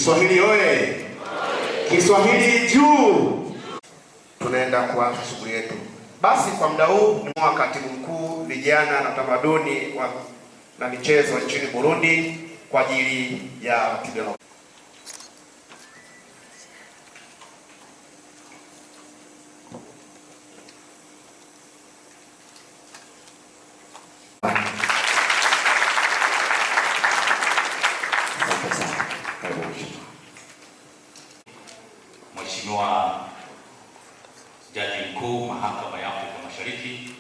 Kiswahili oye! Kiswahili juu! Tunaenda kuanza shughuli yetu. Basi kwa muda huu ni katibu mkuu vijana na utamaduni na michezo nchini Burundi kwa ajili ya mapigano. Mheshimiwa Jaji Mkuu Mahakama ya Afrika Mashariki,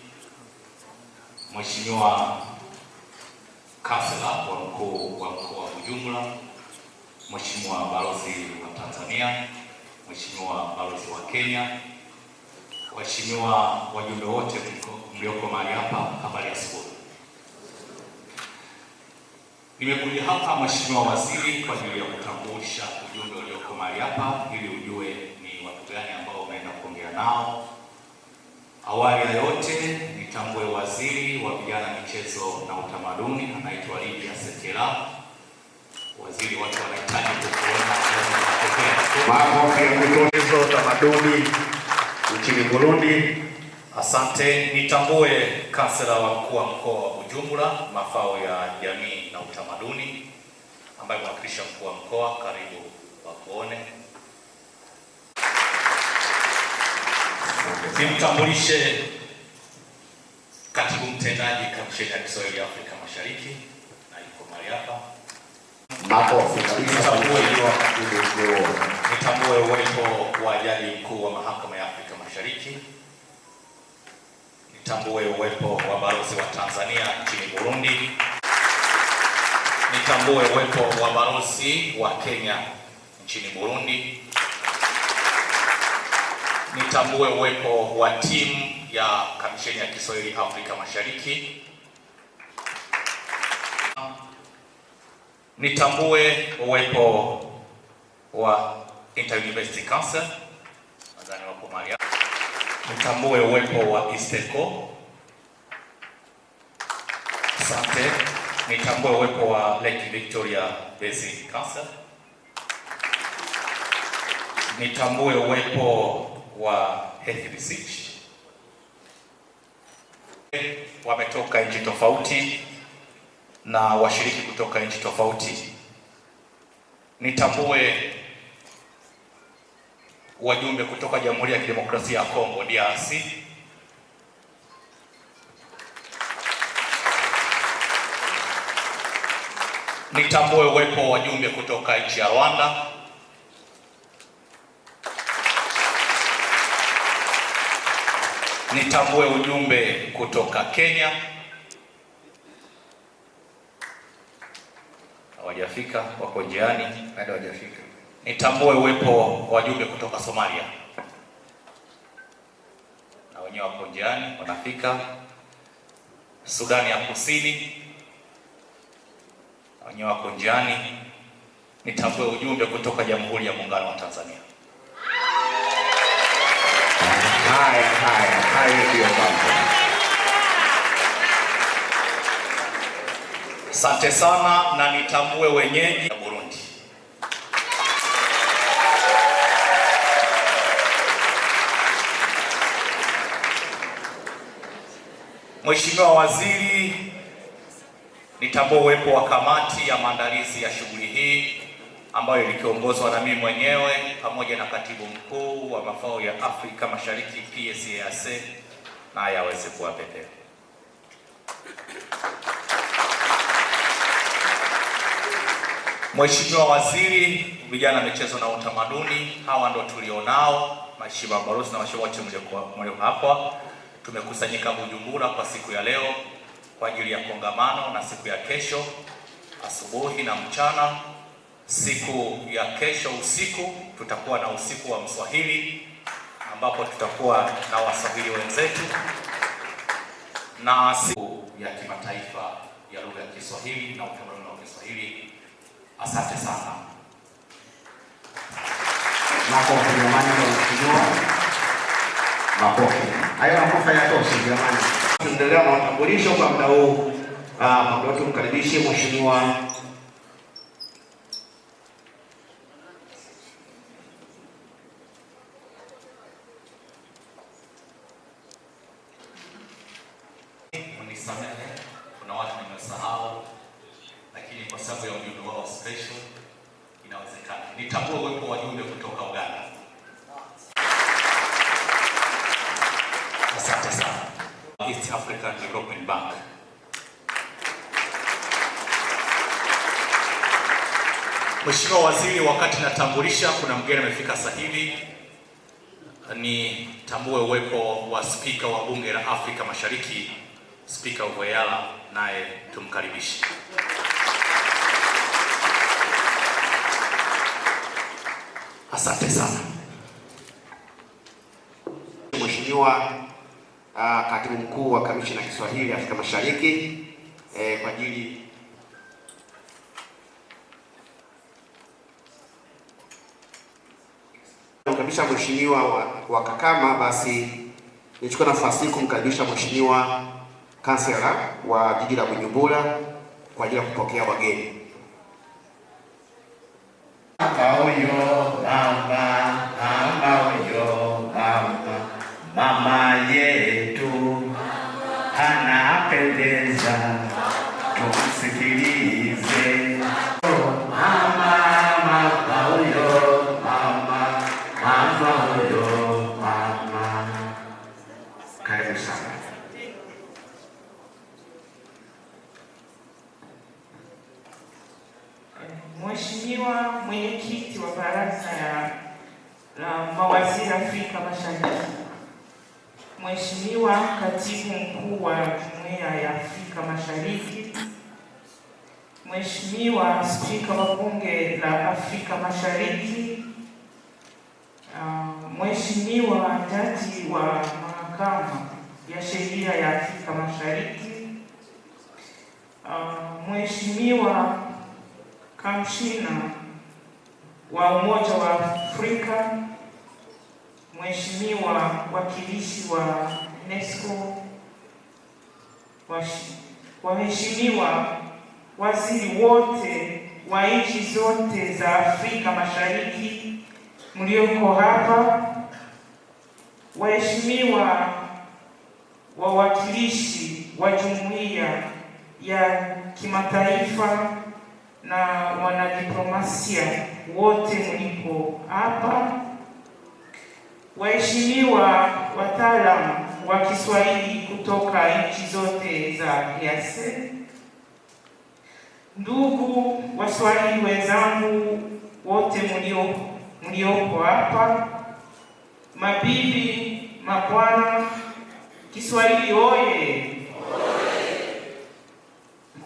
Mheshimiwa Kansela wa Mkuu wa Mkoa wa Bujumbura, Mheshimiwa Balozi wa Tanzania, Mheshimiwa Balozi wa Kenya, Waheshimiwa wajumbe wote mlioko mahali hapa, habari ya asubuhi. Nimekuja hapa Mheshimiwa Waziri kwa ajili ya kutambulisha ujumbe ulioko mahali hapa ili ujue ni watu gani ambao umeenda kuongea nao. Awali ya yote nitambue Waziri wa Vijana, Michezo na Utamaduni, anaitwa Lydia Sekela. Waziri, watu wanahitaji kukuona mambo ya michezo utamaduni nchini Burundi. Asante. Nitambue Kansela wa Mkuu wa Mkoa wa Bujumbura, mafao ya jamii na utamaduni, ambaye mwakilisha mkuu wa mkoa, karibu wakuone. Nimtambulishe katibu mtendaji Kamisheni ya Kiswahili ya Afrika Mashariki, na yuko mahali hapa. Nitambue uwepo wa Jaji Mkuu wa Mahakama ya Afrika Mashariki. Nitambue uwepo wa Balozi wa Tanzania nchini Burundi. Nitambue uwepo wa Balozi wa Kenya nchini Burundi. Nitambue uwepo wa timu ya Kamisheni ya Kiswahili Afrika Mashariki. Nitambue uwepo wa Inter-University Council, nadhani wapo mahali hapa. Nitambue uwepo wa Isteco. Asante. Nitambue uwepo wa Lake Victoria Basin Council. Nitambue uwepo wa Health Research. Wametoka nchi tofauti na washiriki kutoka nchi tofauti. Nitambue wajumbe kutoka Jamhuri ya Kidemokrasia ya Kongo DRC. Nitambue uwepo wa wajumbe kutoka nchi ya Rwanda. Nitambue ujumbe kutoka Kenya. Hawajafika, wako njiani, bado hawajafika. Nitambue uwepo wa wajumbe kutoka Somalia, na wenyewe wako njiani, wanafika. Sudani ya Kusini, na wenyewe wako njiani. Nitambue ujumbe kutoka Jamhuri ya Muungano wa Tanzania. Haya ndio mambo. Asante sana, na nitambue wenyeji wa Burundi. Mheshimiwa Waziri, nitambue uwepo wa kamati ya maandalizi ya shughuli hii ambayo ilikiongozwa na mimi mwenyewe pamoja na katibu mkuu wa mafao ya Afrika Mashariki PSAC, naye aweze kuwapepea. Mheshimiwa Waziri Vijana, Michezo na Utamaduni, hawa ndo tulionao, Mheshimiwa Balozi na washiriki wote mlio hapa. Tumekusanyika Bujumbura kwa siku ya leo kwa ajili ya kongamano, na siku ya kesho asubuhi na mchana. Siku ya kesho usiku tutakuwa na usiku wa Mswahili, ambapo tutakuwa na Waswahili wenzetu, na siku ya kimataifa ya lugha ya Kiswahili na utamaduni wa Kiswahili. Asante sana. Makofi jamani, makofi. Hayo makofi hayatoshi jamani. Tunaendelea na utambulisho kwa muda huu. Tumkaribishe Mheshimiwa mnisamehe, kuna watu nimesahau, lakini kwa sababu ya ujumbe wao special inawezekana. Nitambue uwepo wa wajumbe kutoka Uganda. Asante sana. East African Development Bank. Mheshimiwa Waziri, wakati natambulisha, kuna mgeni amefika sasa hivi. Nitambue uwepo wa Spika wa Bunge la Afrika Mashariki, Spika Uvoyala, naye tumkaribishe. Asante sana. Mheshimiwa Katibu Mkuu wa Kamishna ya Kiswahili Afrika Mashariki kwa ajili kumkaribisha Mheshimiwa wa Kakama, basi nichukue nafasi hii kumkaribisha Mheshimiwa Kansela wa jiji la Bujumbura kwa ajili ya kupokea wageni. Mama yetu anapendeza, tumsikilize. Mama huyo, mama huyo, mama. Karibu sana. Mheshimiwa Mwenyekiti wa Baraza la Mawaziri Afrika Mashariki, Mheshimiwa Katibu Mkuu wa Jumuiya ya Afrika Mashariki, Mheshimiwa Spika wa Bunge la Afrika Mashariki, Mheshimiwa Jaji wa Mahakama ya Sheria ya Afrika Mashariki, Mheshimiwa Kamishna wa Umoja wa Afrika, Mheshimiwa wakilishi wa UNESCO, waheshimiwa waziri wote wa nchi zote za Afrika Mashariki mlioko hapa, waheshimiwa wawakilishi wa jumuiya ya kimataifa na wanadiplomasia wote mlipo hapa, waheshimiwa wataalamu wa Kiswahili kutoka nchi zote za EAC, ndugu Waswahili wenzangu wote mliopo hapa, mabibi, mabwana, Kiswahili oye!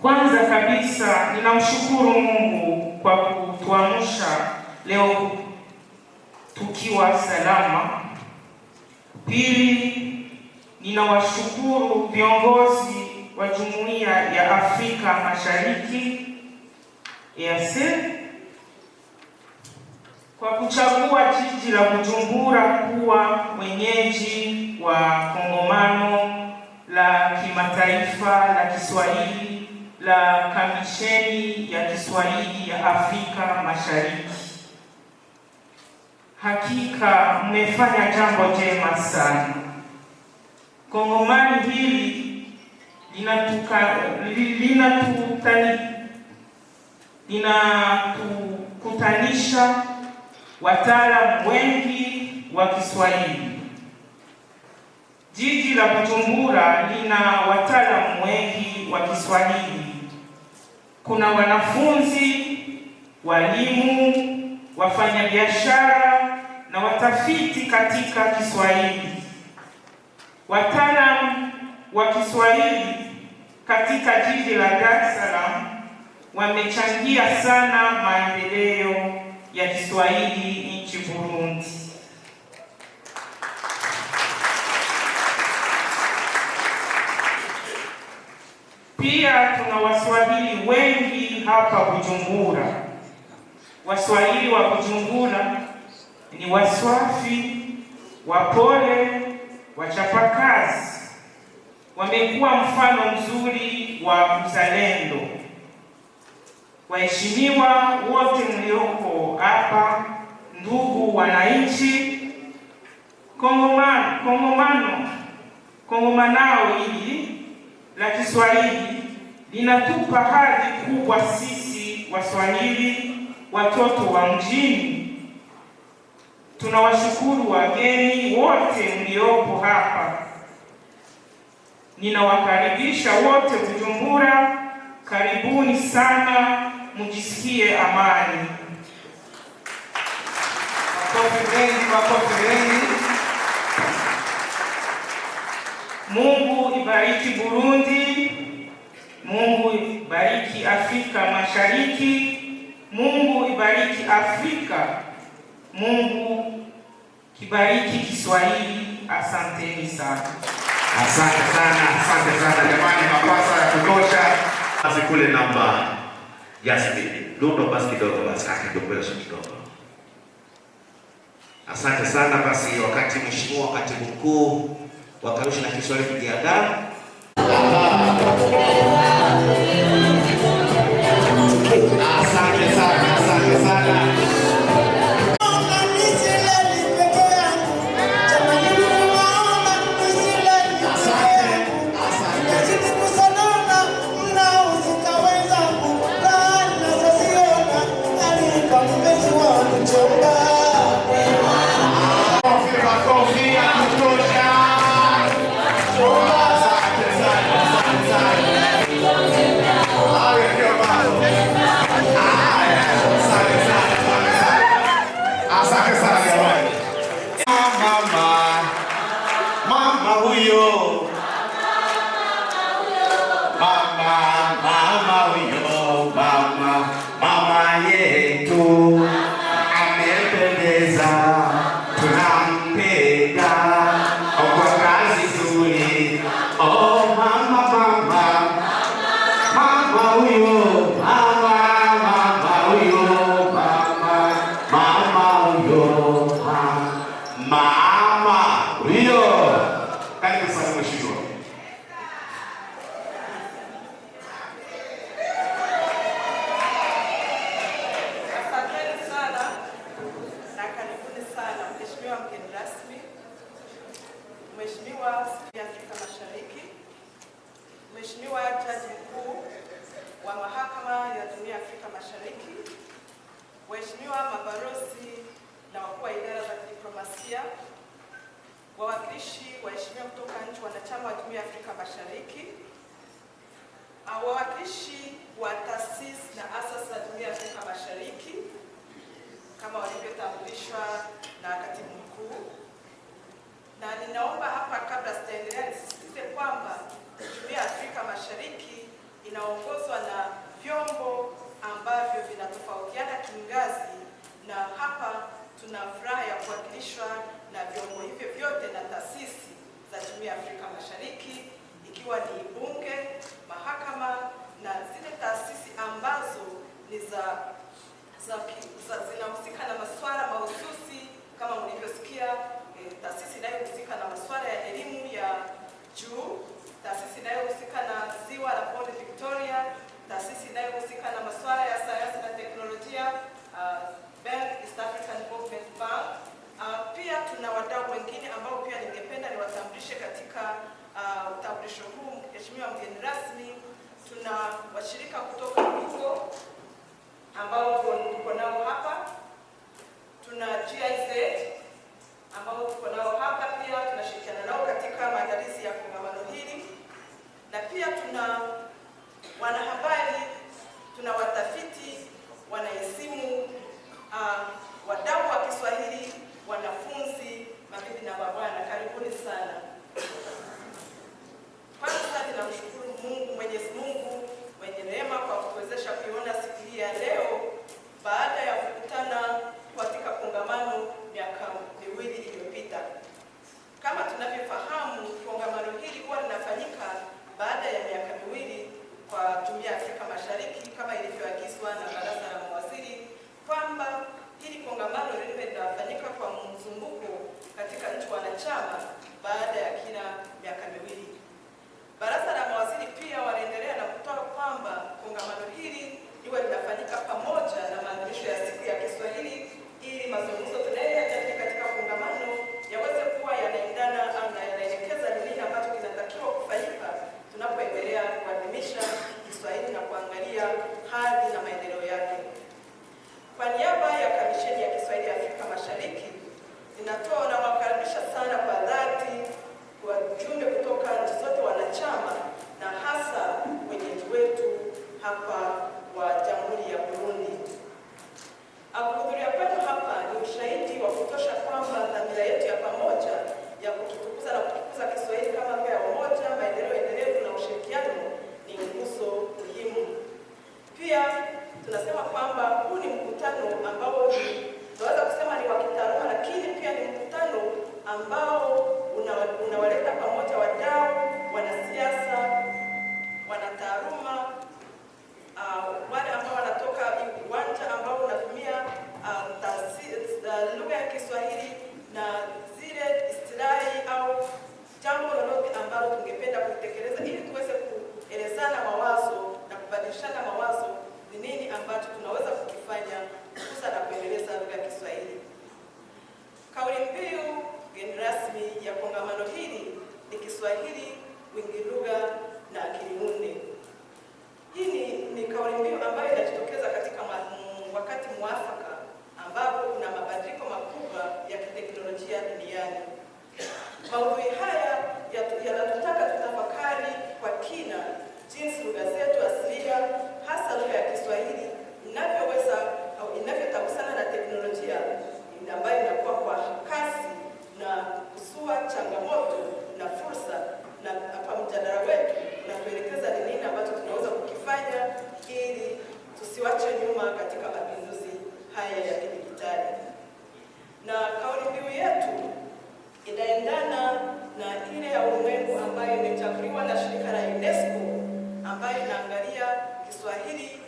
Kwanza kabisa ninamshukuru Mungu kwa kutuamsha leo tukiwa salama. Pili, ninawashukuru viongozi wa Jumuiya ya Afrika Mashariki EAC kwa kuchagua jiji la Bujumbura kuwa mwenyeji wa kongamano la kimataifa la Kiswahili la Kamisheni ya Kiswahili ya Afrika Mashariki. Hakika mmefanya jambo jema sana. Kongamano hili linatukutanisha wataalamu wengi wa Kiswahili. Jiji la Bujumbura lina wataalamu wengi wa Kiswahili. Kuna wanafunzi, walimu, wafanyabiashara na watafiti katika Kiswahili. Wataalamu wa Kiswahili katika jiji la Dar es Salaam wamechangia sana maendeleo ya Kiswahili nchi Burundi. Pia tuna Waswahili wengi hapa Bujumbura. Waswahili wa Bujumbura ni waswafi, wapole, wachapakazi. Wamekuwa mfano mzuri wa uzalendo. Waheshimiwa wote mlioko hapa, ndugu wananchi, kongamano hili la Kiswahili linatupa hadhi kubwa sisi Waswahili, watoto wa mjini. Tunawashukuru wageni wote mliopo hapa. Ninawakaribisha wote Bujumbura. Karibuni sana, mjisikie amani. Makofi mengi. Mungu ibariki Burundi. Mungu ibariki Afrika Mashariki. Mungu ibariki Afrika. Mungu kibariki Kiswahili. Asanteni sana. Asante sana jamani, mapasa ya kutosha. Basi kule namba Jasmine. Dundo basi kidogo basi akidogoesha kidogo. Asante sana. Basi wakati Mheshimiwa Katibu Mkuu wa Karushi na Kiswahili kujiandaa. Asante sana. Mama huyo, mama yetu amependeza, tunampenda kwa kazi nzuri. Oh mama huyo, mama huyo. Karibu sana Mheshimiwa. Asanteni sana na karibuni sana Mheshimiwa mgeni rasmi, Mheshimiwa Spika Afrika Mashariki, Mheshimiwa Jaji Mkuu wa Mahakama ya Jumuiya ya Afrika Mashariki, Waheshimiwa mabalozi na wakuu wa idara za diplomasia, wawakilishi waheshimiwa kutoka nchi wanachama wa Jumuiya ya Afrika Mashariki, wawakilishi wa taasisi na asasi za Jumuiya ya Afrika Mashariki kama walivyotambulishwa na Katibu Mkuu. Na ninaomba hapa kabla sijaendelea nisisitize kwamba Jumuiya ya Afrika Mashariki inaongozwa na vyombo ambavyo vinatofautiana kingazi, na hapa tuna furaha ya kuwakilishwa na vyombo hivyo vyote na taasisi za Jumuiya ya Afrika Mashariki, ikiwa ni bunge, mahakama na zile taasisi ambazo ni zinahusika na masuala mahususi kama mlivyosikia, taasisi inayohusika na masuala ya elimu ya juu, taasisi inayohusika na ziwa la Bonde Victoria, taasisi inayohusika na masuala ya sayansi na teknolojia, East African Development Bank. Pia tuna wadau wengine ambao pia ningependa niwatambulishe katika utambulisho huu, Mheshimiwa mgeni rasmi. Tuna washirika kutoka Congo ambao tuko nao hapa, tuna GIZ ambao tuko nao hapa, pia tunashirikiana nao katika maandalizi ya kongamano hili, na pia tuna wanahabari, tuna watafiti, wanahesimu, wadau wa Kiswahili, wanafunzi, mabibi na mabwana, karibuni sana. Kwanza ninamshukuru Mwenyezi Mungu mwenye neema kwa kutuwezesha kuiona siku hii ya leo baada ya kukutana katika kongamano miaka miwili iliyopita. Kama tunavyofahamu, kongamano hili huwa linafanyika baada ya miaka miwili kwa Jumuiya ya Afrika Mashariki kama ilivyoagizwa na Baraza la Mawaziri, kwamba hili kongamano linafanyika kwa mzunguko katika nchi wanachama baada ya kila miaka miwili. Baraza la Mawaziri pia wanaendelea na kutoa kwamba kongamano hili liwe linafanyika pamoja na maadhimisho ya siku ya Kiswahili, ili mazungumzo tunayoyajadili katika kongamano yaweze kuwa yanaendana au yanaelekeza ni nini ambacho kinatakiwa kufanyika tunapoendelea ambao unawaleta pamoja wadau, wanasiasa, wanataaluma, wale ambao wanatoka uwanja ambao unatumia lugha ya Kiswahili na zile istilahi au jambo lolote ambalo tungependa kutekeleza ili tuweze kuelezana mawazo na kubadilishana mawazo ni nini ambacho tunaweza kukifanya kukuza na kuendeleza lugha ya Kiswahili. Kauli mbiu geni rasmi ya kongamano hili ni Kiswahili, wingi lugha na akili unde. Hii ni kauli mbiu ambayo inajitokeza katika wakati mwafaka ambapo kuna mabadiliko makubwa ya kiteknolojia duniani. Maudhui haya yanatutaka tutafakari kwa kina jinsi lugha zetu asilia, hasa lugha ya Kiswahili, inavyoweza au inavyotagusana na teknolojia ambayo inakuwa kwa kasi na kusua changamoto na fursa, na hapa mjadala wetu unatuelekeza ni nini ambacho tunaweza kukifanya ili tusiwache nyuma katika mapinduzi haya ya kidijitali. Na kauli mbiu yetu inaendana na ile ya ulimwengu ambayo imechaguliwa na shirika la UNESCO ambayo inaangalia Kiswahili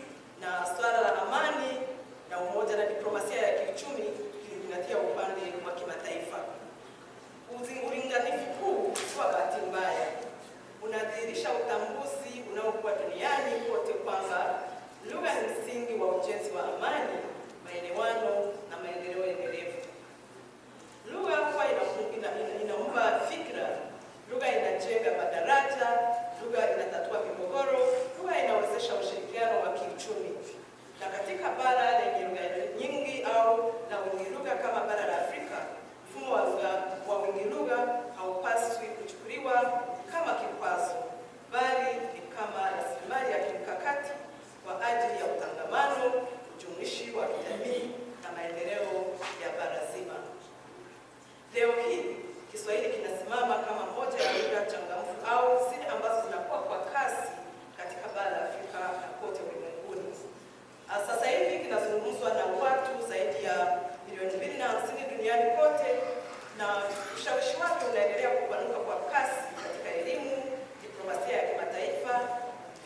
na swala la amani na umoja na diplomasia ya kiuchumi ikizingatia upande wa kimataifa. Ulinganifu huu kwa bahati mbaya unadhihirisha utambuzi unaokuwa duniani kote kwamba lugha ni msingi wa ujenzi wa amani, maelewano na maendeleo endelevu. Lugha huwa inaumba fikra, lugha inajenga madaraja, lugha inatatua migogoro, lugha inawezesha ushirikiano wa kiuchumi. Na katika bara lenye lugha nyingi au na wingi lugha kama bara la Afrika, mfumo wa wingi lugha haupaswi kuchukuliwa kama kikwazo, bali ni kama rasilimali ya kimkakati kwa ajili ya utangamano, ujumuishi wa kijamii na maendeleo ya bara zima. Leo hii Kiswahili kinasimama kama moja ya lugha changamfu au zile ambazo zinakuwa kwa kasi katika bara la Afrika na kote ulimwenguni. Sasa hivi kinazungumzwa na watu zaidi ya milioni 250 duniani kote, na ushawishi wake unaendelea kupanuka kwa kasi katika elimu, diplomasia ya kimataifa,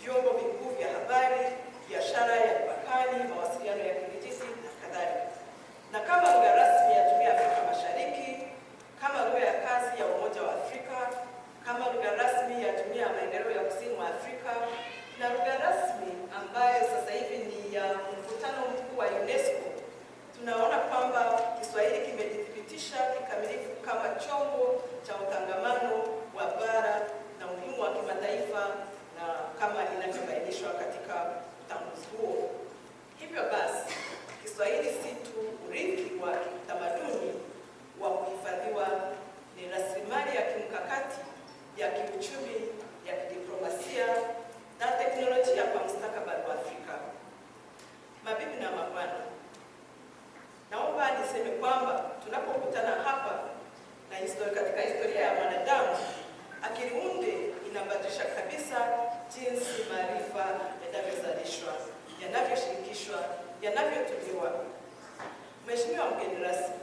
vyombo vikuu vya habari, biashara ya mipakani, mawasiliano ya kidijitali na kadhalika. Na kama lugha rasmi ya Jumuiya ya Afrika Mashariki, kama lugha ya kazi ya Umoja wa Afrika, kama lugha rasmi ya Jumuiya ya Maendeleo ya Kusini mwa Afrika, na lugha rasmi ambayo sasa hivi ni ya mkutano mkuu wa UNESCO, tunaona kwamba Kiswahili kimejithibitisha kikamilifu kama chombo cha utangamano wa bara na umuhimu wa kimataifa, na kama inavyobainishwa katika utambuzi huo. Hivyo basi, Kiswahili si tu urithi wa kitamaduni wa kuhifadhiwa, ni rasilimali ya kimkakati ya kiuchumi, ya kidiplomasia na teknolojia kwa mustakabali wa Afrika. Mabibi na mabwana, naomba niseme kwamba tunapokutana hapa na katika historia ya mwanadamu, akili unde inabadilisha kabisa jinsi maarifa yanavyozalishwa, yanavyoshirikishwa, yanavyotumiwa. Mheshimiwa mgeni rasmi,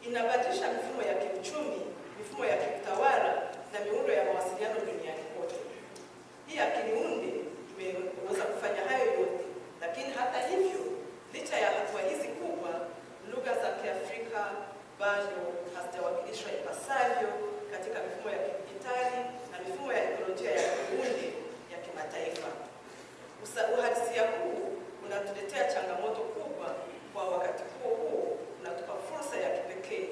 inabadilisha mifumo ya kiuchumi, mifumo ya kiutawala na miundo ya mawasiliano duniani kote. Hii akili unde imeweza kufanya hayo yote, lakini hata hivyo, licha ya hatua hizi kubwa, lugha za Kiafrika bado hazijawakilishwa ipasavyo katika mifumo ya kidijitali na mifumo ya ekolojia ya kiunde ya kimataifa. Uhalisia huu unatuletea changamoto kubwa, kwa wakati huo unatupa fursa ya kipekee.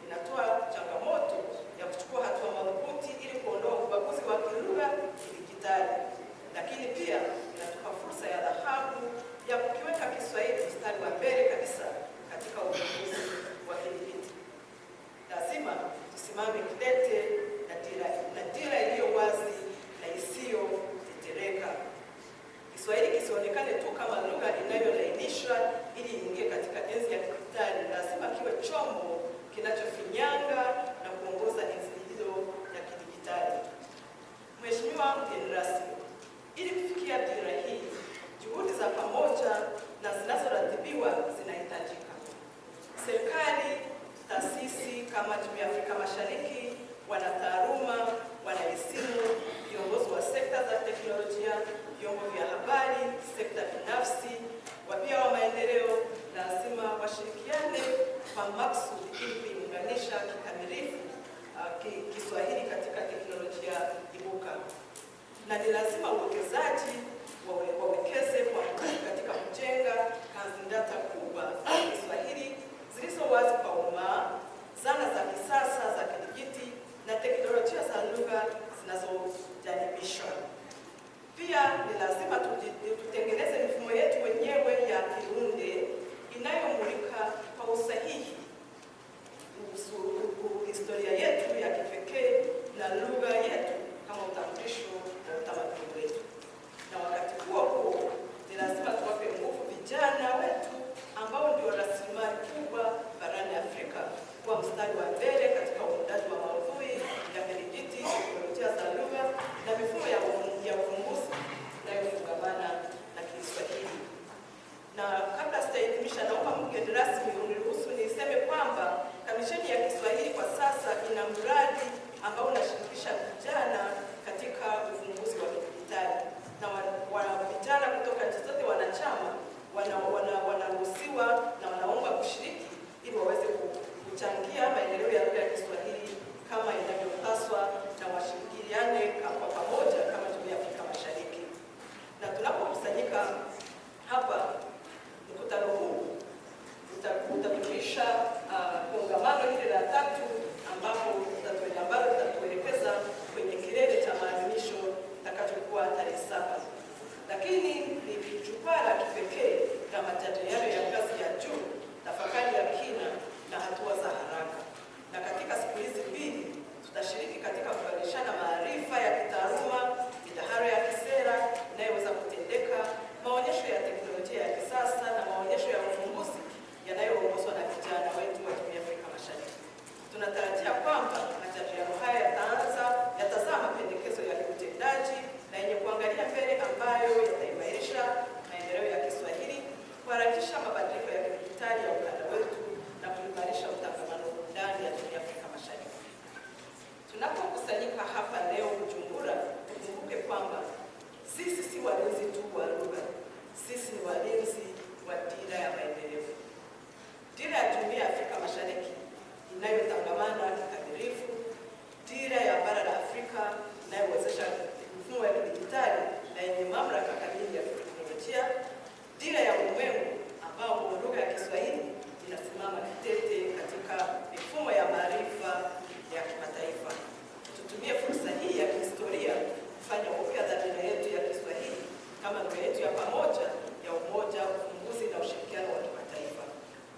Inatoa changamoto ya kuchukua hatua madhubuti ili kuondoa ubaguzi wa kilugha kidijitali, lakini pia inatupa fursa ya dhahabu ya kukiweka Kiswahili mstari wa mbele kabisa katika uongozi wa kidijitali. Lazima tusimame kidete na dira iliyo wazi na isiyo tetereka. Kiswahili kisionekane tu kama lugha inayolainishwa ili iingie katika enzi ya kidijitali. Lazima kiwe chombo kinachofinyanga na kuongoza enzi hiyo ya kidijitali. Mheshimiwa mgeni rasmi, ili kufikia dira hii, juhudi za pamoja na zinazoratibiwa zinahitajika. Serikali, taasisi kama Jumuiya ya Afrika Mashariki wanataaluma, wanaisimu, viongozi wa sekta za teknolojia, vyombo vya habari, sekta binafsi, wapia wa maendeleo, lazima washirikiane kwa maksudi ili kuunganisha kikamilifu Kiswahili katika teknolojia ibuka. Na ni lazima uwekezaji wawekeze kwa nguvu katika kujenga kanzidata kubwa za Kiswahili zilizo wazi kwa umma, zana za kisasa za kidijiti na teknolojia za lugha zinazojaribishwa. Pia ni lazima tutengeneze mifumo yetu wenyewe ya kiunde inayomulika kwa usahihi historia yetu ya kipekee na lugha yetu kama utambulisho na utamaduni wetu. Na wakati huo huo ni lazima tuwape nguvu vijana wetu ambao ndio rasilimali kubwa barani Afrika kuwa mstari wa mbele katika uundaji wa maudhui ya kidijiti, teknolojia za lugha na mifumo ya uvumbuzi inayofungamana na Kiswahili. Na kabla sijahitimisha, naomba mgeni rasmi uniruhusu niseme kwamba Kamisheni ya Kiswahili kwa sasa ina mradi ambao unashirikisha vijana katika uvumbuzi wa kidijitali, na vijana kutoka nchi zote wanachama wanaruhusiwa na wanaomba kushiriki ili waweze kuchangia maendeleo ya lugha ya Kiswahili kama inavyopaswa, na washirikiane kwa pamoja kama Jumuiya ya Afrika Mashariki. Na tunapokusanyika hapa, mkutano huu utafikisha kongamano hili la 3 ambapo tutatuelekeza kwenye kilele cha maadhimisho itakachokuwa tarehe 7. Lakini ni jukwaa la kipekee la majadiliano ya ngazi ya juu, tafakari ya kina na hatua za haraka. Na katika siku hizi mbili tutashiriki katika kubadilishana maarifa ya kitaaluma, midaharo ya kisera inayoweza kutendeka, maonyesho ya teknolojia ya kisasa na maonyesho ya uvumbuzi yanayoongozwa na vijana wetu wa Jumuiya ya Afrika Mashariki. Tunatarajia kwamba majadiliano haya yatazaa mapendekezo ya kiutendaji na yenye kuangalia mbele ambayo yataimarisha maendeleo ya Kiswahili, kuharakisha mabadiliko ya kidijitali ya ukanda wetu na kuimarisha utangamano ndani ya Jumuiya ya Afrika Mashariki. Tunapokusanyika hapa leo Bujumbura, tukumbuke kwamba sisi si walinzi tu wa lugha, sisi ni walinzi wa dira ya maendeleo. Dira ya Jumuiya ya Afrika Mashariki inayotangamana kikamilifu, dira ya bara la Afrika inayowezesha mifumo ya kidijitali na yenye mamlaka kamili ya teknolojia, dira ya ulimwengu ambapo lugha ya Kiswahili inasimama kitete katika mifumo ya maarifa ya kimataifa. Tutumie fursa hii ya kihistoria kufanya upya dhamira yetu ya Kiswahili kama lugha yetu ya pamoja ya umoja, uvumbuzi na ushirikiano wa kimataifa.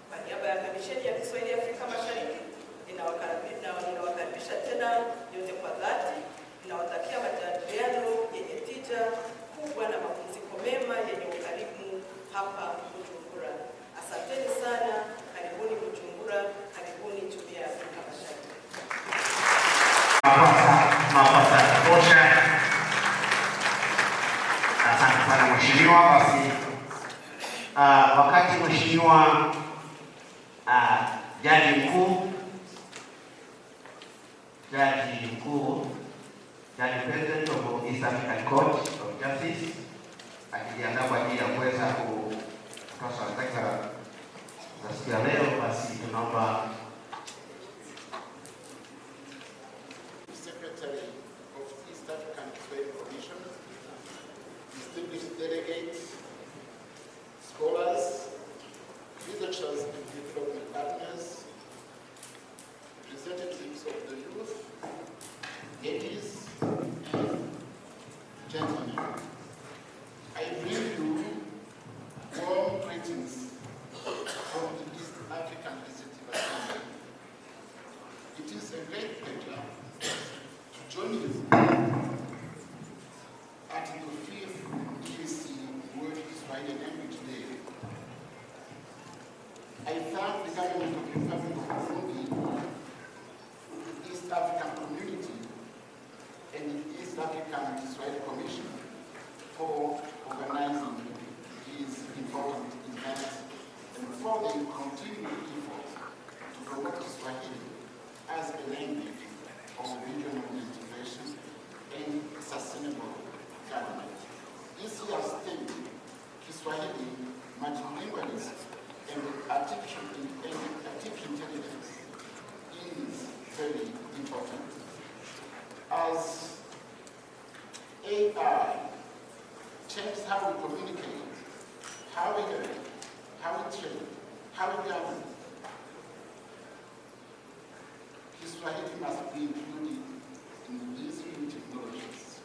Kwa niaba ya Kamisheni ya Kiswahili ya Afrika Mashariki, ninawakaribisha tena nyote kwa dhati. Ninawatakia majadiliano yenye tija kubwa na mapumziko mema yenye ukarimu hapa Bujumbura. Asanteni sana, karibuni Bujumbura, karibuni Jumuiya ya Afrika Mashariki. Asante sana mheshimiwa. Basi wakati mheshimiwa Jaji President of East African Court of Justice akijiandaa kwa ajili ya kuweza kutoa swali zake za siku ya leo, basi tunaomba Secretary of East African Trade Commission, distinguished delegates, scholars, researchers and development partners, representatives of the youth, ladies and gentlemen. I bring you warm greetings from the East African Legislative Assembly. It is a great pleasure to join you at the 5th EAC World Kiswahili Language Day. I thank the government of the Republic of Burundi, the East African Community, and the East African Kiswahili Commission for organizing these important events and for the continued effort to promote Kiswahili as a language of as AI changes how we communicate, how we learn, how we train, how we govern, Kiswahili must be included in these new technologies.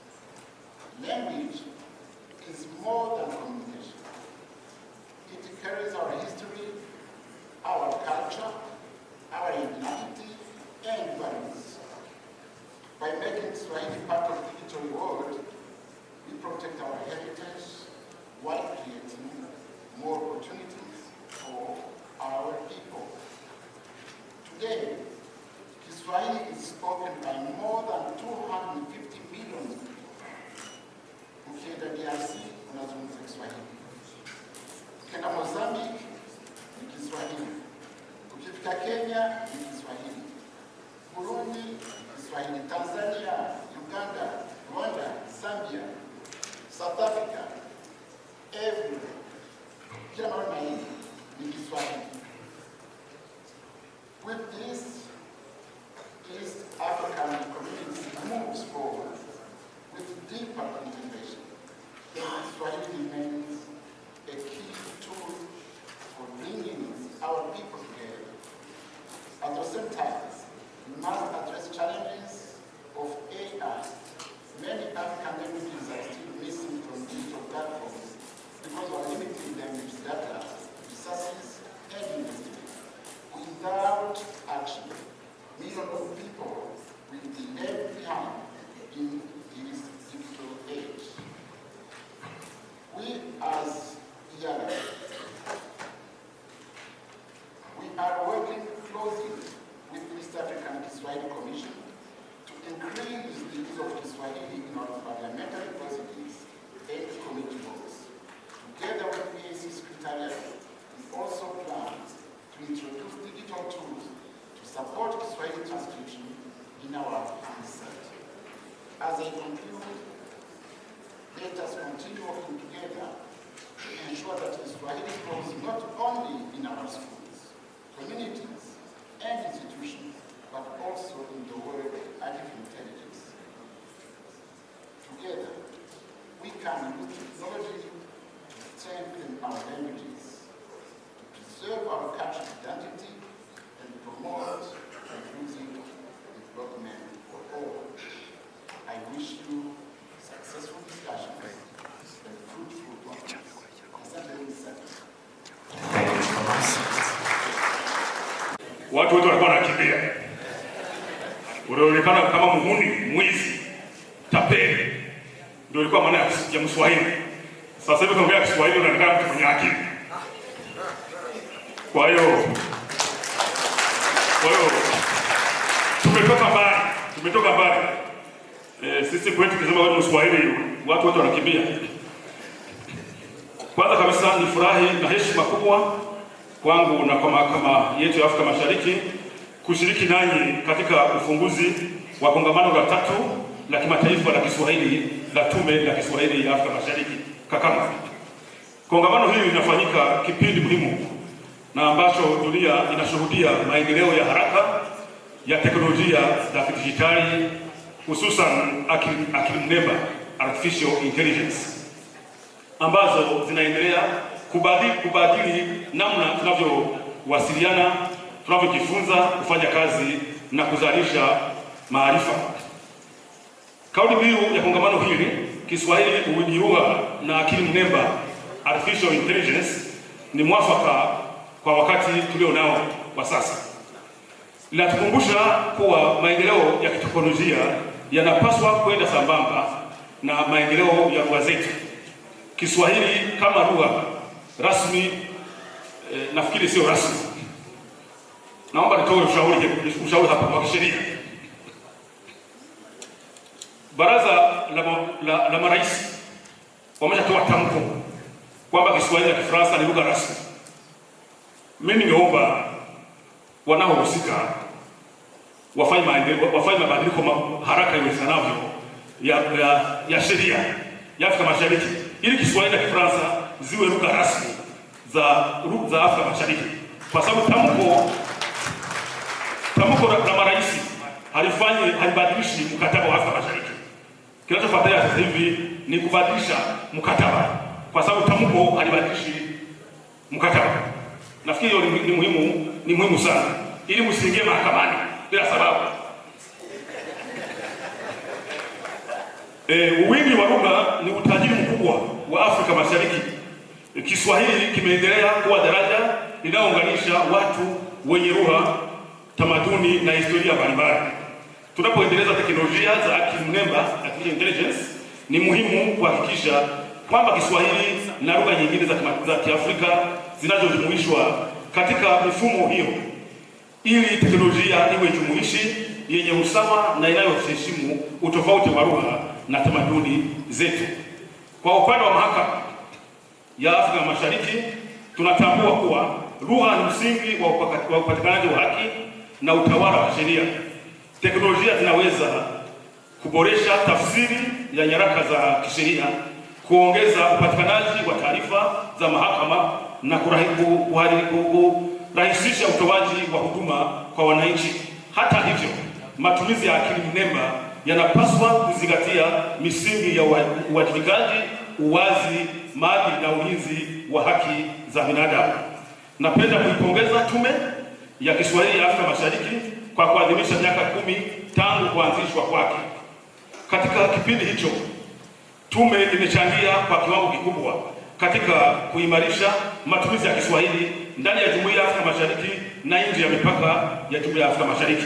Language is more than communication. It carries our history, our culture, our identity, and values. By making Swahili part of the digital world, we protect our heritage while creating more opportunities for our people. Today, Kiswahili is spoken by more than 250 million people. Ukienda DRC, unazungumza Kiswahili. Ukienda Mozambique, ni Kiswahili. Ukifika Kenya, ni Kiswahili. Burundi, ni Kiswahili. Tanzania, Uganda, Rwanda, Zambia, South Africa, everywhere. Kila mahali ni Kiswahili. With this, East African community moves forward with deeper integration, and Swahili remains a key tool for bringing our people together. At the same time, we must address challenges of AI. Many African languages are still missing from digital platforms because we are limiting them with data, resources, and investment. Without action, millions of people will be left behind in this digital age. We as IALA, we are working closely with the East African Kiswahili Commission to increase the use of Kiswahili in our parliamentary proceedings and committee works. Together with the EAC Secretariat, we also plan to introduce digital tools to support Kiswahili transcription in our handset. As I conclude, let us continue working together to ensure that Kiswahili grows not only in our schools, communities, and institutions, but also in the world of artificial intelligence. Together, we can use technology to strengthen our languages, to preserve our cultural identity, and promote inclusive development for all. I wish you successful discussions and fruitful progress. Watu wote walikuwa wanakimbia. Unaonekana kama muhuni, mwizi, tapeli. Ndio ilikuwa maana ya Mswahili. Sasa hivi tunaongea Kiswahili unaonekana mtu mwenye akili. Kwa hiyo tumetoka mbali. Sisi kwetu kusema watu Mswahili, watu wote wanakimbia. Kwanza kabisa ni furahi na heshima kubwa kwangu na kwa mahakama yetu ya Afrika Mashariki kushiriki nanyi katika ufunguzi wa kongamano la 3 la kimataifa la Kiswahili la Tume la Kiswahili ya Afrika Mashariki Kakama. Kongamano hili linafanyika kipindi muhimu na ambacho dunia inashuhudia maendeleo ya haraka ya teknolojia za kidijitali, hususan akili mnemba, artificial intelligence, ambazo zinaendelea kubadili namna tunavyowasiliana, tunavyojifunza, kufanya kazi na kuzalisha maarifa. Kauli mbiu ya kongamano hili, Kiswahili ujiua na akili mnemba, artificial intelligence, ni mwafaka kwa wakati tulio nao wa sasa. Linatukumbusha kuwa maendeleo ya kiteknolojia yanapaswa kwenda sambamba na maendeleo ya lugha zetu. Kiswahili kama lugha rasmi, nafikiri sio rasmi. Naomba nitoe ushauri hapa wa kisheria. Baraza la marais wameshatoa tamko kwamba Kiswahili na Kifaransa ni lugha rasmi. Mimi ningeomba wanaohusika wafanye mabadiliko haraka iwezekanavyo ya sheria ya Afrika Mashariki ili Kiswahili na Kifaransa ziwe lugha rasmi za Afrika Mashariki, kwa sababu tamko la marais halibadilishi mkataba wa Afrika Mashariki. Kinachofuatia sasa hivi ni kubadilisha mkataba, kwa sababu tamko halibadilishi mkataba. Nafikiri hiyo ni muhimu sana, ili msiingie mahakamani bila sababu. Wingi wa lugha ni utajiri mkubwa wa Afrika Mashariki. Kiswahili kimeendelea kuwa daraja linalounganisha watu wenye lugha, tamaduni na historia mbalimbali. Tunapoendeleza teknolojia za akili mnemba, artificial intelligence, ni muhimu kuhakikisha kwamba Kiswahili na lugha nyingine za Kiafrika zinazojumuishwa katika mifumo hiyo, ili teknolojia iwe jumuishi, yenye usawa na inayoheshimu utofauti wa lugha na tamaduni zetu. Kwa upande wa mahakama ya Afrika Mashariki, tunatambua kuwa lugha ni msingi wa upatikanaji wa haki na utawala wa sheria. Teknolojia zinaweza kuboresha tafsiri ya nyaraka za kisheria, kuongeza upatikanaji wa taarifa za mahakama na kurahisisha utoaji wa huduma kwa wananchi. Hata hivyo, matumizi ya akili mnemba yanapaswa kuzingatia misingi ya uwajibikaji, uwazi, maadili na ulinzi wa haki za binadamu. Napenda kuipongeza Tume ya Kiswahili ya Afrika Mashariki kwa kuadhimisha miaka 10 tangu kuanzishwa kwake. Katika kipindi hicho, tume imechangia kwa kiwango kikubwa katika kuimarisha matumizi ya Kiswahili ndani ya Jumuiya ya Afrika Mashariki na nje ya mipaka ya Jumuiya ya Afrika Mashariki.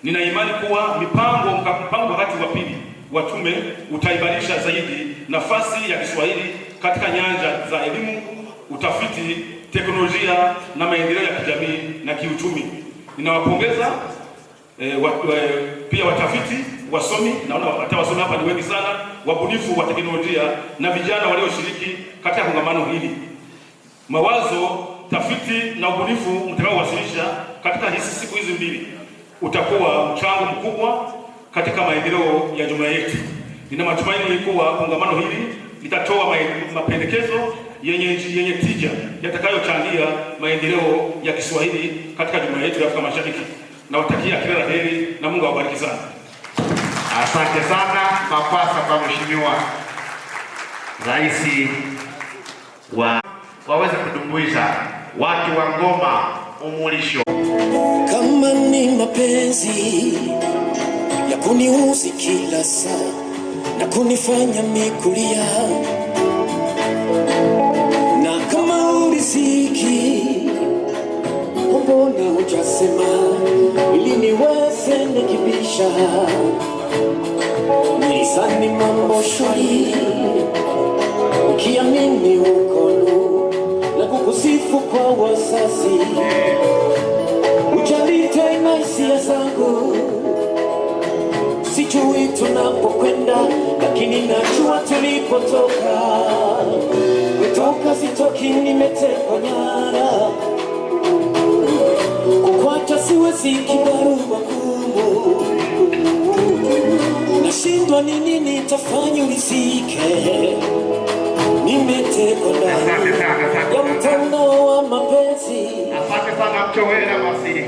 Nina imani kuwa mpango wakati wa pili wa tume utaimarisha zaidi nafasi ya Kiswahili katika nyanja za elimu, utafiti, teknolojia na maendeleo ya kijamii na kiuchumi. Ninawapongeza pia watafiti, wasomi, naona hata wasomi hapa ni wengi sana, wabunifu wa teknolojia na vijana walioshiriki katika kongamano hili. Mawazo, tafiti na ubunifu mtakaowasilisha katika siku hizi mbili utakuwa mchango mkubwa katika maendeleo ya jumuiya yetu. Nina matumaini kuwa kongamano hili litatoa mapendekezo yenye tija yatakayochangia maendeleo ya Kiswahili katika jumuiya yetu ya Afrika Mashariki. Nawatakia kila la heri na Mungu awabariki sana. Asante sana. Mapasa kwa Mheshimiwa Rais waweze kutumbuiza watu wa ngoma umulisho. Kama ni mapenzi ya kuniuzi kila saa na kunifanya mikulia, na kama uriziki mbona hujasema ili niweze nikibisha, nilisani mambo shwari ukiamini ukono na kukusifu kwa wazazi, ujali tena hisia zangu. Sijui tunapokwenda, lakini najua tulipotoka. Kutoka sitoki, nimetekwa nyara, kukwacha siwezi, kibarua ngumu. Nashindwa ni nini nitafanya urizike, nimetekwa ndani ya mtandao wa mapenzi. Asante sana Mchowela Masiri.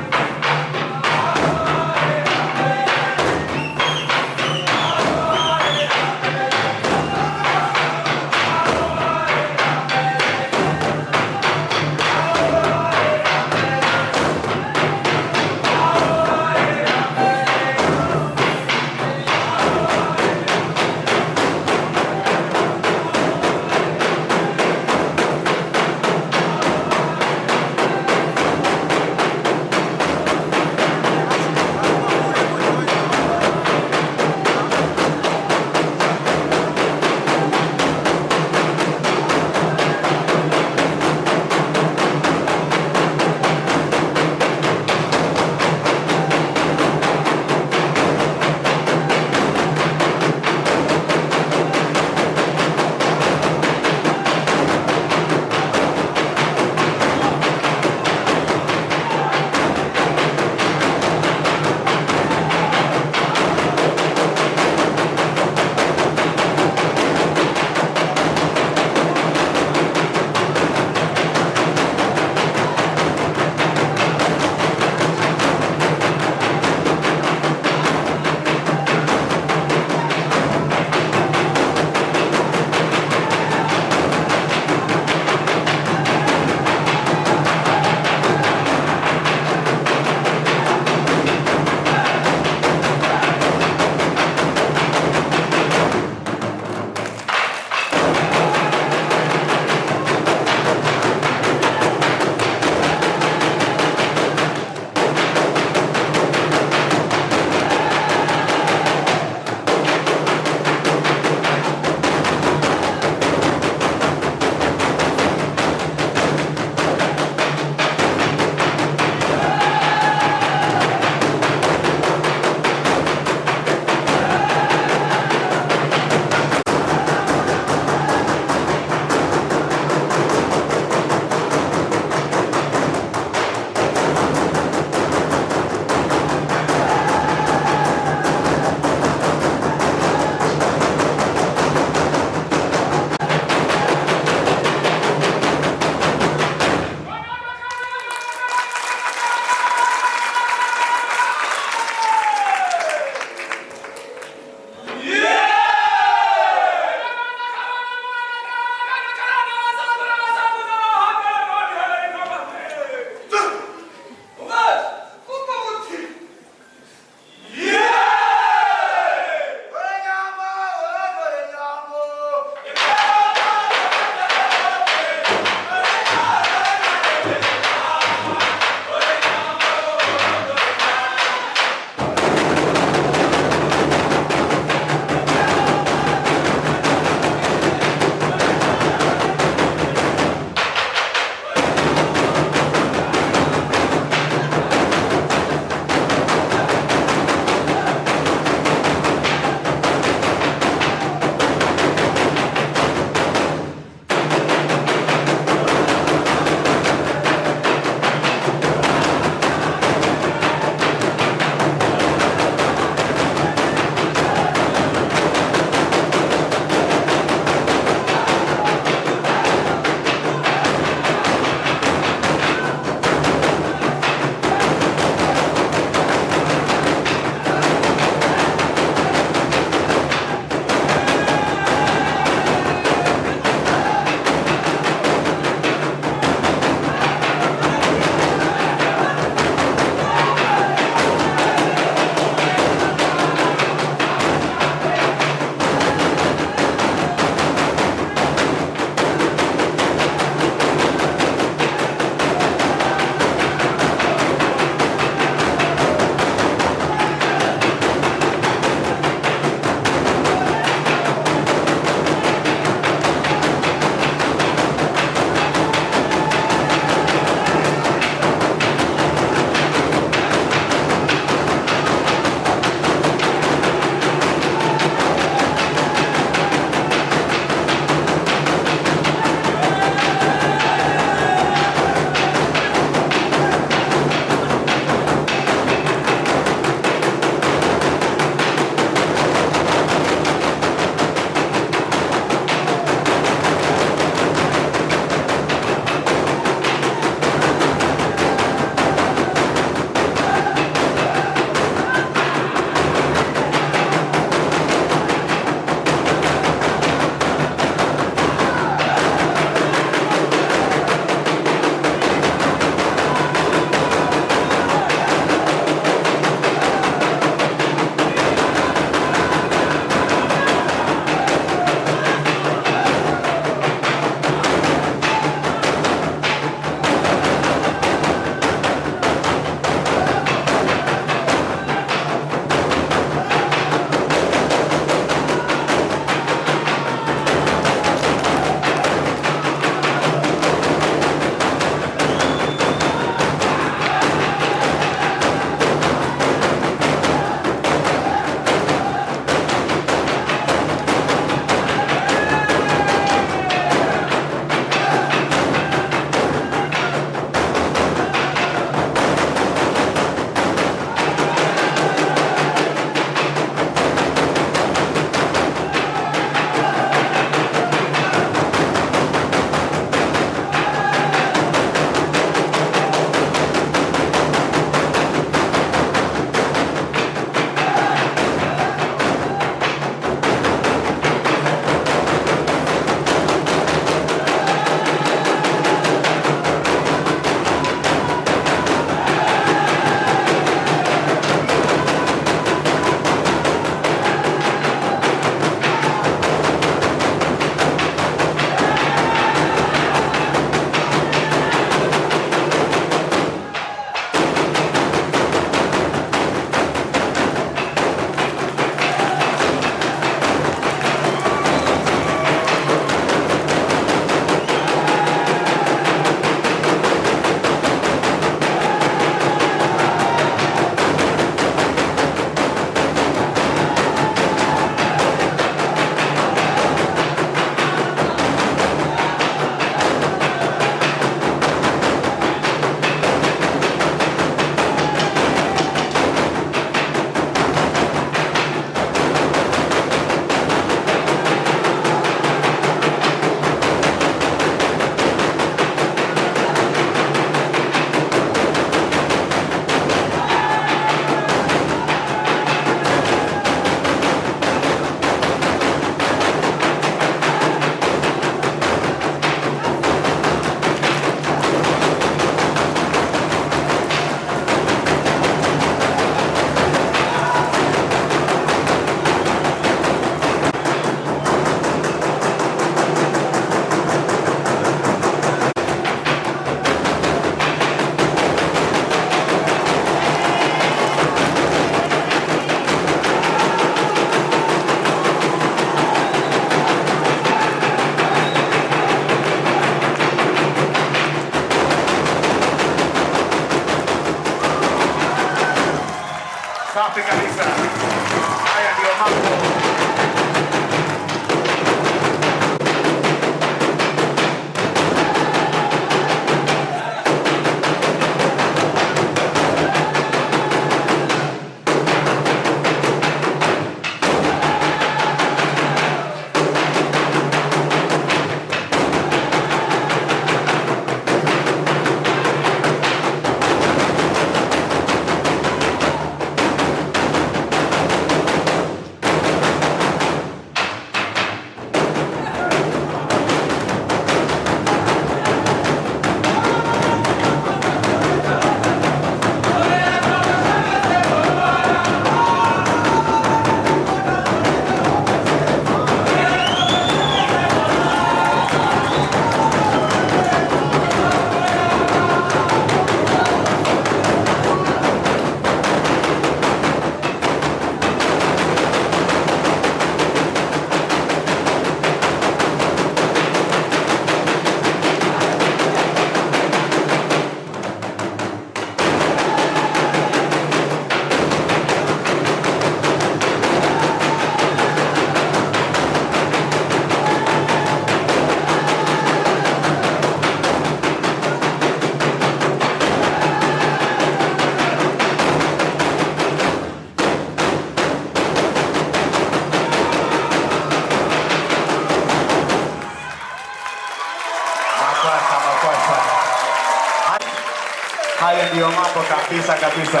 Hayo ndiyo mambo kabisa kabisa.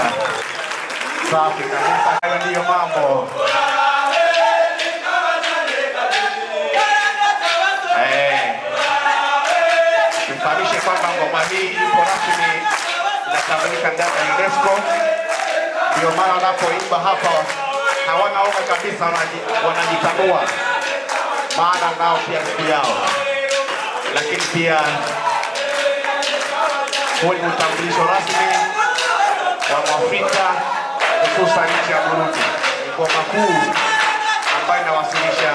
Safi kabisa, hayo ndiyo mambo. Tufahamishe kwamba ngoma hii ipo rasmi inatambulika ndani ya UNESCO. Ndio maana wanapoimba hapa hawana oga kabisa, wanajitambua, maana nao pia siku yao. Lakini pia huu ni utambulisho rasmi wa Mwafrika, hususan nchi ya Burundi. Ni ngoma kuu ambayo inawakilisha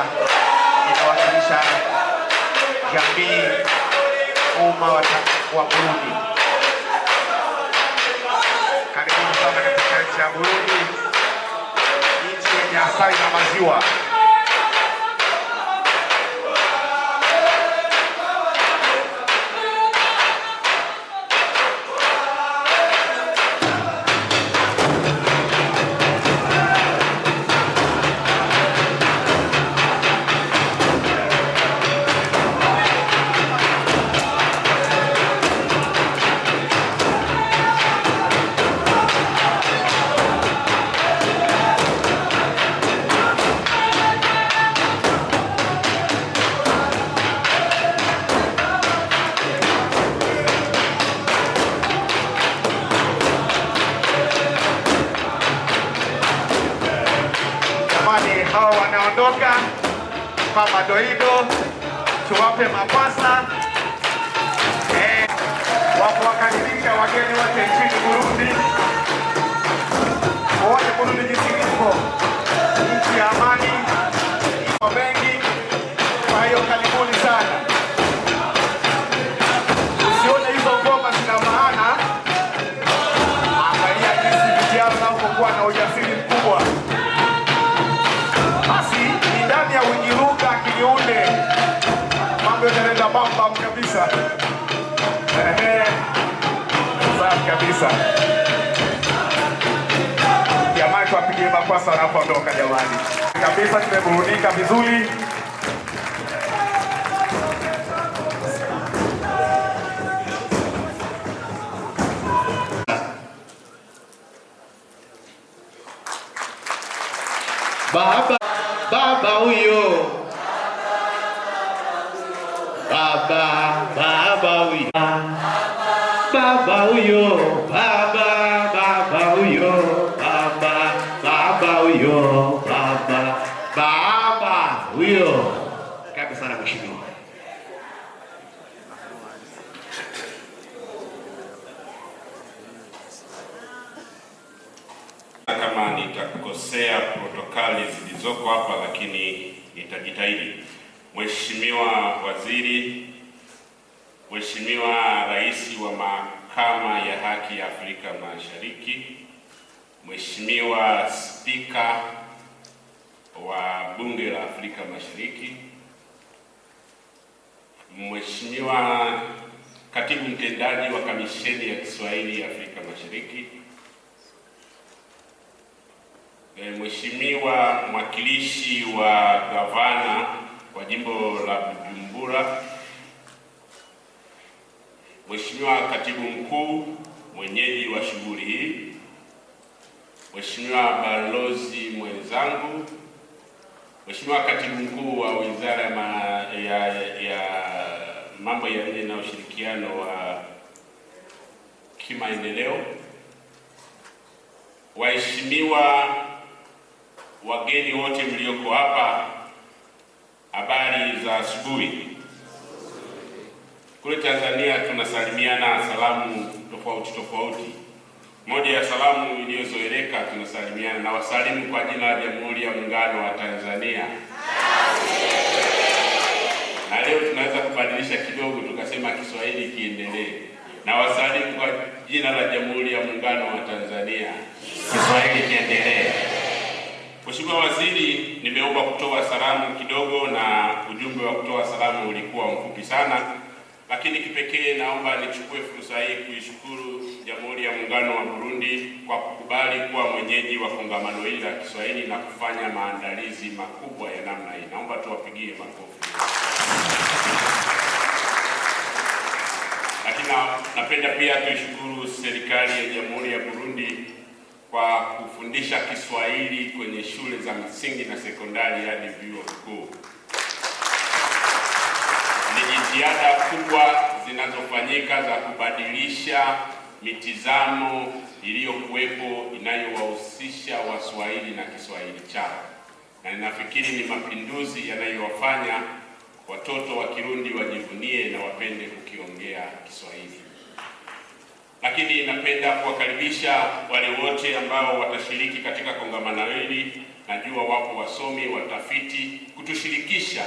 jamii, umma wa Burundi. Karibuni sana katika nchi ya Burundi, nchi yenye asali na maziwa. Hao wanaondoka kama doido, tuwape mapasa wakaribisha wageni wote nchini Burundi. Waone Burundi jinsi ilivyo, nchi ya amani, iko mengi. Kwa hiyo karibuni sana. Usione hizo ngoma zina maana, angalia jinsi vijana wanapokuwa na ujasiri mkubwa. Ndani ya Uingereza Kinyonde mambo yanaenda bamba kabisa. Safi kabisa. Jamani, tuwapigie makwasa wanapoondoka jamani. Kabisa tumeburudika vizuri. Baba huyo, baba huyo, baba huyo, baba huyo, baba huyo, baba huyo. Karibu sana mheshimiwa. Kama nitakosea protokali zilizoko hapa, lakini nitajitahidi. Mheshimiwa Waziri, Mheshimiwa Rais wa Mahakama ya Haki ya Afrika Mashariki, Mheshimiwa Spika wa Bunge la Afrika Mashariki, Mheshimiwa Katibu Mtendaji wa Kamisheni ya Kiswahili ya Afrika Mashariki, Mheshimiwa mwakilishi wa gavana wa jimbo la Bujumbura, Mheshimiwa katibu mkuu mwenyeji wa shughuli hii, Mheshimiwa balozi mwenzangu, Mheshimiwa katibu mkuu wa Wizara ya Mambo ya Nje na Ushirikiano wa Kimaendeleo, waheshimiwa wageni wote mlioko hapa, habari za asubuhi. Kule Tanzania tunasalimiana salamu tofauti tofauti. Moja ya salamu iliyozoeleka, tunasalimiana na wasalimu kwa jina la Jamhuri ya Muungano wa Tanzania. Na leo tunaweza kubadilisha kidogo tukasema Kiswahili kiendelee, na wasalimu kwa jina la Jamhuri ya Muungano wa Tanzania, Kiswahili kiendelee. Mheshimiwa Waziri, nimeomba kutoa salamu kidogo, na ujumbe wa kutoa salamu ulikuwa mfupi sana, lakini kipekee naomba nichukue fursa hii kuishukuru Jamhuri ya Muungano wa Burundi kwa kukubali kuwa mwenyeji wa kongamano hili la Kiswahili na kufanya maandalizi makubwa ya namna hii. Naomba tuwapigie makofi. Lakini Napenda pia tuishukuru serikali ya Jamhuri ya Burundi kwa kufundisha Kiswahili kwenye shule za msingi na sekondari hadi vyuo vikuu. Ni jitihada kubwa zinazofanyika za kubadilisha mitizamo iliyokuwepo inayowahusisha Waswahili na Kiswahili chao, na ninafikiri ni mapinduzi yanayowafanya watoto wa Kirundi wajivunie na wapende kukiongea Kiswahili. Lakini napenda kuwakaribisha wale wote ambao watashiriki katika kongamano hili. Najua wapo wasomi, watafiti, kutushirikisha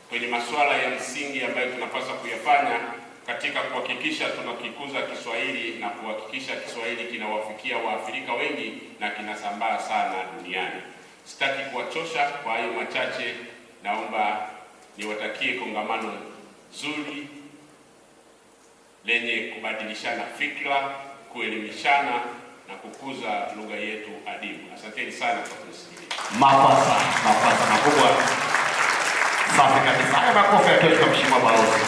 kwenye masuala ya msingi ambayo tunapaswa kuyafanya katika kuhakikisha tunakikuza Kiswahili na kuhakikisha Kiswahili kinawafikia Waafrika wengi na kinasambaa sana duniani. Sitaki kuwachosha, kwa hayo machache naomba niwatakie kongamano zuri lenye kubadilishana fikra, kuelimishana na kukuza lugha yetu adimu. Asanteni sana kwa kusikiliza. Mapasa makubwa. Safi kabisa. Haya makofi yatoe kwa Mheshimiwa Balozi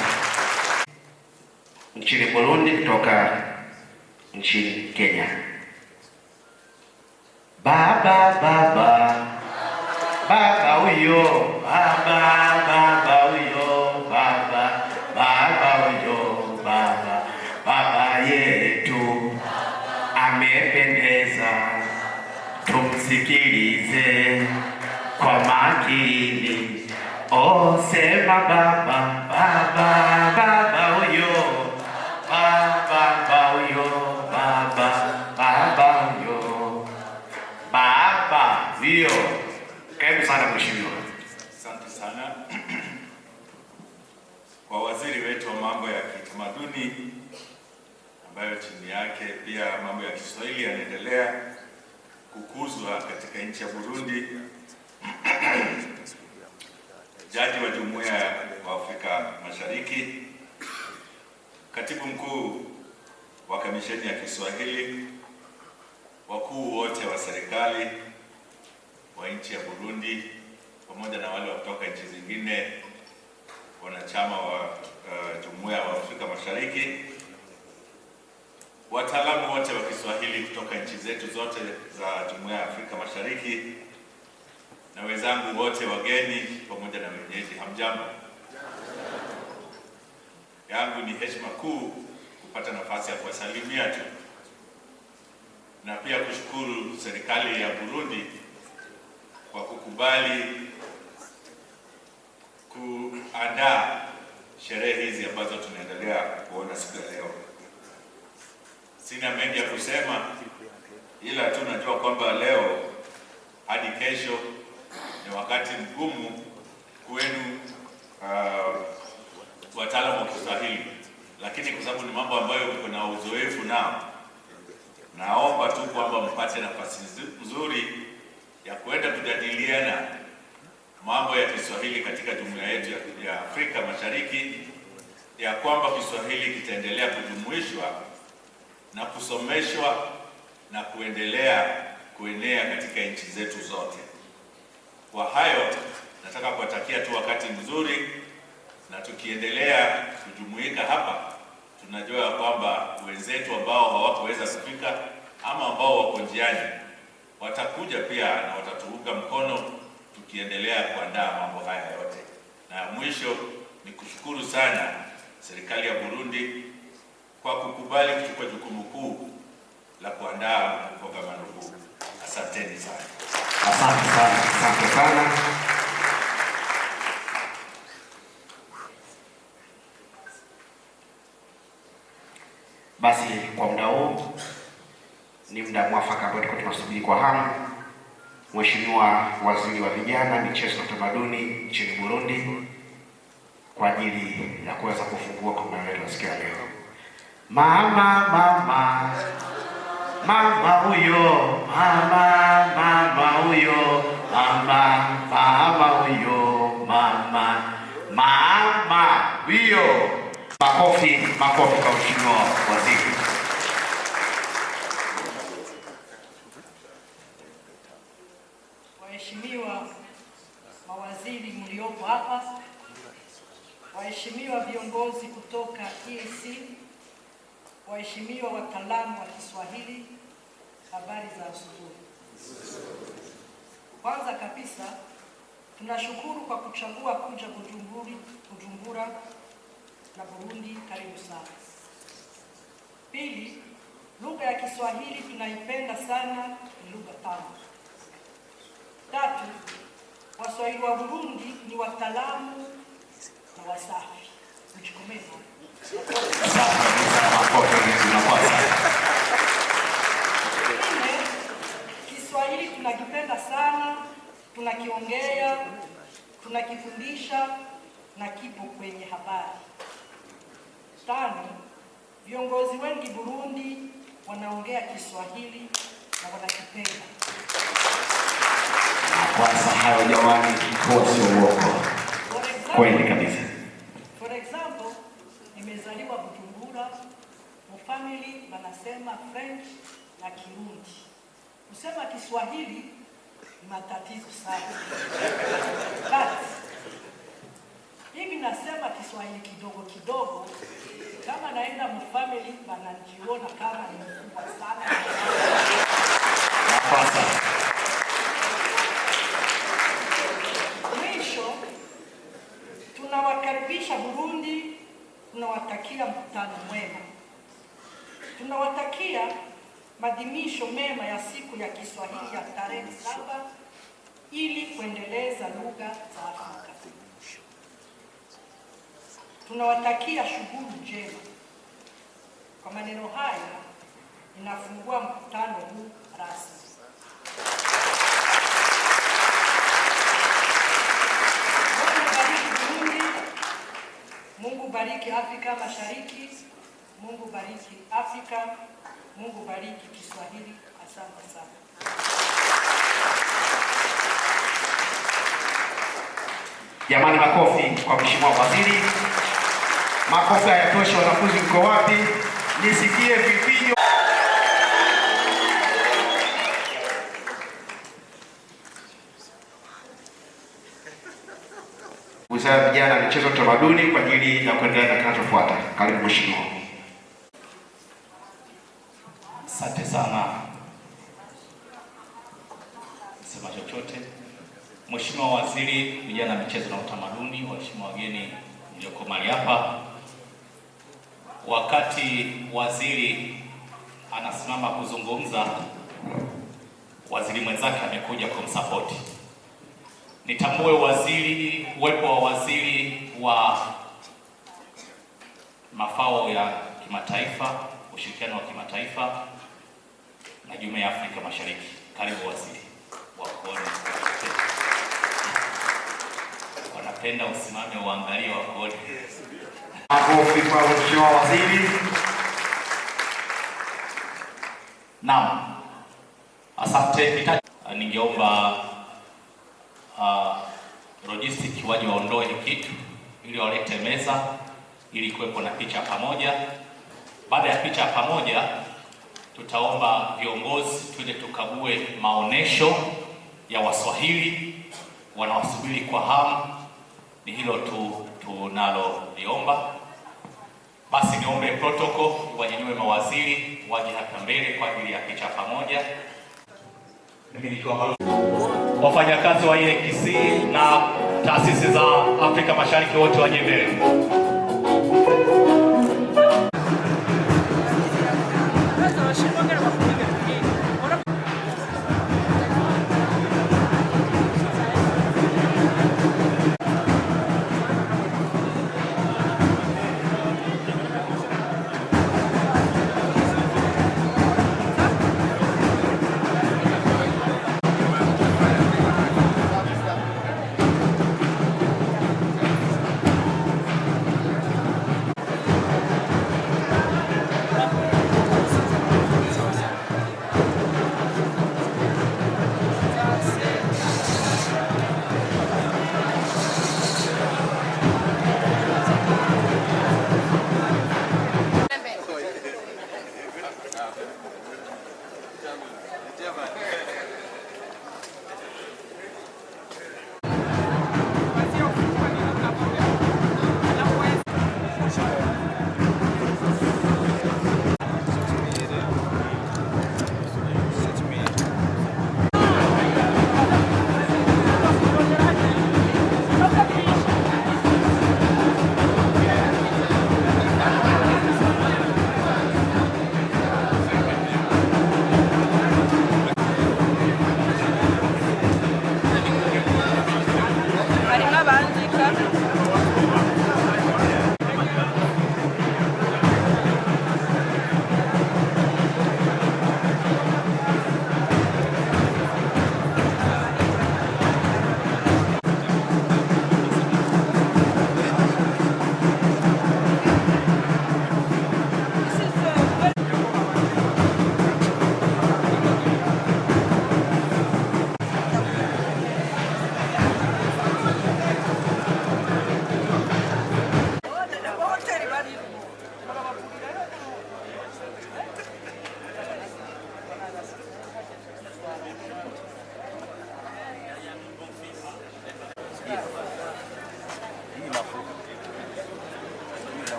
nchini Burundi kutoka nchini Kenya. Baba huyo, baba huyo, baba huyo, baba yetu amependeza, tumsikilize kwa makini. Oh, sema baba huyo, baba huyo, baba huyo, baba huyo. Karibu sana mheshimiwa. Asante sana kwa waziri wetu wa mambo ya kitamaduni, ambayo chini yake pia mambo ya Kiswahili yanaendelea kukuzwa katika nchi ya Burundi. Jaji wa Jumuiya ya Afrika Mashariki, katibu mkuu wa Kamisheni ya Kiswahili, wakuu wote wa serikali wa nchi ya Burundi pamoja na wale kutoka nchi zingine wanachama wa Jumuiya ya Afrika Mashariki, wataalamu wote wa Kiswahili kutoka nchi zetu zote za Jumuiya ya Afrika Mashariki, na wenzangu wote wageni pamoja na wenyeji, hamjambo. Yangu ni heshima kuu kupata nafasi ya kuwasalimia tu na pia kushukuru serikali ya Burundi kwa kukubali kuandaa sherehe hizi ambazo tunaendelea kuona siku ya leo. Sina mengi ya kusema, ila tu najua kwamba leo hadi kesho ni wakati mgumu kwenu wataalamu wa Kiswahili, lakini kwa sababu ni mambo ambayo mko na uzoefu nao, naomba tu kwamba mpate nafasi nzuri ya kwenda kujadiliana mambo ya Kiswahili katika jumuiya yetu ya Afrika Mashariki, ya kwamba Kiswahili kitaendelea kujumuishwa na kusomeshwa na kuendelea kuenea katika nchi zetu zote. Kwa hayo nataka kuwatakia tu wakati mzuri, na tukiendelea kujumuika hapa, tunajua kwamba wenzetu ambao hawakuweza kufika ama ambao wako njiani watakuja pia na watatuunga mkono tukiendelea kuandaa mambo haya yote. Na mwisho ni kushukuru sana serikali ya Burundi kwa kukubali kuchukua jukumu kuu la kuandaa kongamano huu. Asanteni sana. Asante sana. Basi kwa muda huu ni muda mwafaka ambao tulikuwa tunasubiri kwa hamu. Mheshimiwa Waziri wa Vijana, Michezo na Utamaduni nchini Burundi kwa ajili ya kuweza kufungua kongamano la siku ya leo. Mama huyo, mama huyo, mama huyo, mama huyo. Makofi kwa Mheshimiwa Waziri. Waheshimiwa mawaziri mliopo hapa, waheshimiwa viongozi kutoka EAC, waheshimiwa wataalamu wa Kiswahili, habari za asubuhi. Kwanza kabisa tunashukuru kwa kuchagua kuja Bujumbura na Burundi, karibu sana. Pili, lugha ya Kiswahili tunaipenda sana, ni lugha tamu. Tatu, Waswahili wa Burundi ni wataalamu na wasafi. Mchikomeza. Kiswahili tunakipenda sana, tunakiongea, tunakifundisha na kipo kwenye habari. Tano, viongozi wengi Burundi wanaongea Kiswahili na wanakipenda. Kwanza hayo jamani, kosi uongo. Kweli kabisa. For example, nimezaliwa Bujumbura, mu family wanasema French na Kirundi. Kusema Kiswahili ni matatizo sana. But hivi nasema Kiswahili kidogo kidogo, kama naenda mu family wanajiona kama ni mkubwa sana. Mwisho, tunawakaribisha Burundi, tunawatakia mkutano mwema. Tunawatakia maadhimisho mema ya siku ya Kiswahili ya tarehe 7 ili kuendeleza lugha za Afrika. Tunawatakia shughuli njema. Kwa maneno haya, ninafungua mkutano huu rasmi. Mungu bariki Afrika Mashariki, Mungu bariki Afrika, Mungu bariki Kiswahili. Asante sana. Jamani, makofi kwa Mheshimiwa Waziri. Makofi hayatoshi, wanafunzi mko wapi? Nisikie vipijo. Wizara ya Vijana, Michezo na Utamaduni kwa ajili ya kuendelea na kinachofuata. Karibu Mheshimiwa. Asante sana. Sema chochote. Mheshimiwa Waziri Vijana, Michezo na Utamaduni, waheshimiwa wageni mlioko mahali hapa. Wakati waziri anasimama kuzungumza, waziri mwenzake amekuja kumsupport. Nitambue waziri, uwepo wa waziri wa mafao ya kimataifa, ushirikiano wa kimataifa na Jumuiya ya Afrika Mashariki. Karibu waziri. Wakuone. Wanapenda usimame uangalie wakuone. Makofi kwa Mheshimiwa Waziri. Naam. Asante. Ningeomba logistic waje waondoe kitu ili walete meza ili kuwepo na picha pamoja. Baada ya picha pamoja, tutaomba viongozi twende tukague maonesho ya Waswahili wanaosubiri kwa hamu. Ni hilo tu tunaloliomba. Basi niombe protocol wanyanyue mawaziri waje hapa mbele kwa ajili ya picha pamoja. Mimi nikiwa wafanyakazi wa IEKC na taasisi za Afrika Mashariki wote waje mbele.